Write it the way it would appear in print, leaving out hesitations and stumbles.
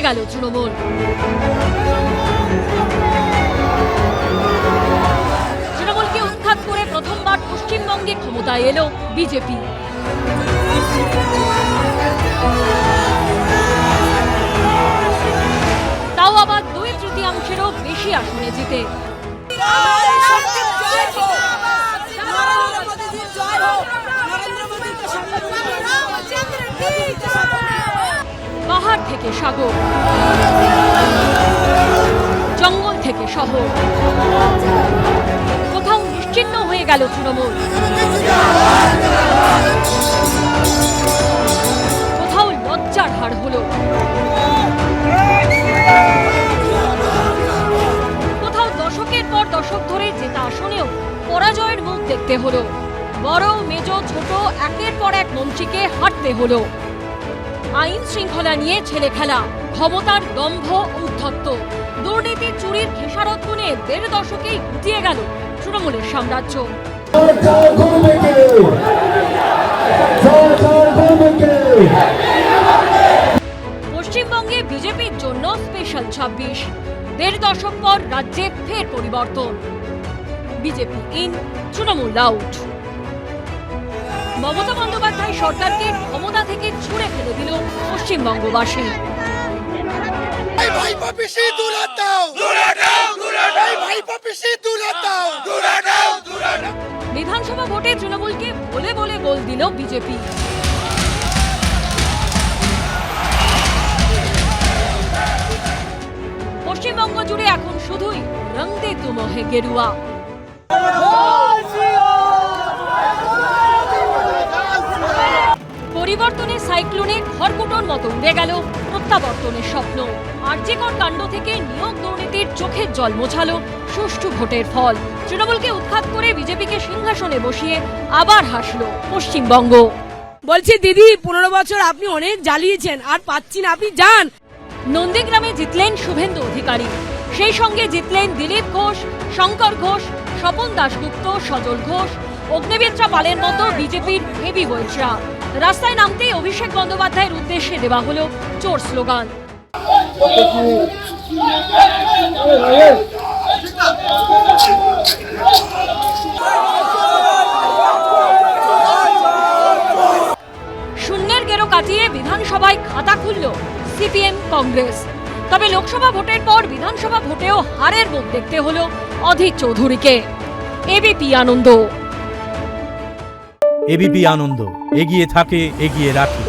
গেল তৃণমূল। তৃণমূলকে উৎখাত করে প্রথমবার পশ্চিমবঙ্গে ক্ষমতায় এলো বিজেপি। তাও আবার 2/3 বেশি আসনে জিতে। পাহাড় থেকে সাগর, জঙ্গল থেকে শহর, কোথাও নিশ্চিহ্ন হয়ে গেল তৃণমূল, কোথাও লজ্জার হার হলো, কোথাও দশকের পর দশক ধরে জেতা আসনেও পরাজয়ের মুখ দেখতে হলো। বড় মেজ ছোট একের পর এক মন্ত্রীকে হারতে হলো। আইন শৃঙ্খলা নিয়ে ছেলে খেলা, ক্ষমতার দম্ভ উদ্ধত্ত, দুর্নীতি চুরির খেসারত গুনে 1.5 দশকেই গুটিয়ে গেল তৃণমূলের সাম্রাজ্য। পশ্চিমবঙ্গে বিজেপির জন্য স্পেশাল 26। 1.5 দশক পর রাজ্যে ফের পরিবর্তন। BJP in, Trinamool out. Mamata Bandyopadhyay সরকারকে ক্ষমতা থেকে ছুড়ে ফেলে দিল পশ্চিমবঙ্গবাসী। বিধানসভা ভোটে তৃণমূলকে বলে বলে গোল দিল বিজেপি। পশ্চিমবঙ্গ জুড়ে এখন শুধুই রং দে তুম হে গেরুয়া। পরিবর্তনের সাইক্লোনে খড়কুটোর মতো উড়ে গেল প্রত্যাবর্তনের স্বপ্ন। আরজিকর কাণ্ড থেকে নিয়োগ দুর্নীতির চোখের জল মোছালো সুষ্ঠু ভোটের ফল। তৃণমূলকে উৎখাত করে বিজেপিকে সিংহাসনে বসিয়ে আবার হাসল পশ্চিমবঙ্গ। বলছি দিদি, 15 বছর আপনি অনেক জ্বালিয়েছেন, আর পাচ্ছি না, আপনি যান। নন্দীগ্রামে জিতলেন শুভেন্দু অধিকারী, সেই সঙ্গে জিতলেন দিলীপ ঘোষ, শঙ্কর ঘোষ, স্বপন দাশগুপ্ত, সজল ঘোষ, অগ্নিমিত্রা পালের মতো বিজেপির হেভি ওয়েটরা। রাস্তায় নামতেই অভিষেক বন্দ্যোপাধ্যায়ের উদ্দেশ্যে দেওয়া হলো চোর স্লোগান। শূন্যের গেরো কাটিয়ে বিধানসভায় খাতা খুলল সিপিএম কংগ্রেস। তবে লোকসভা ভোটের পর বিধানসভা ভোটেও হারের মুখ দেখতে হলো অধীর চৌধুরীকে। এবিপি আনন্দ। এবিপি আনন্দ, এগিয়ে থাকে, এগিয়ে রাখে।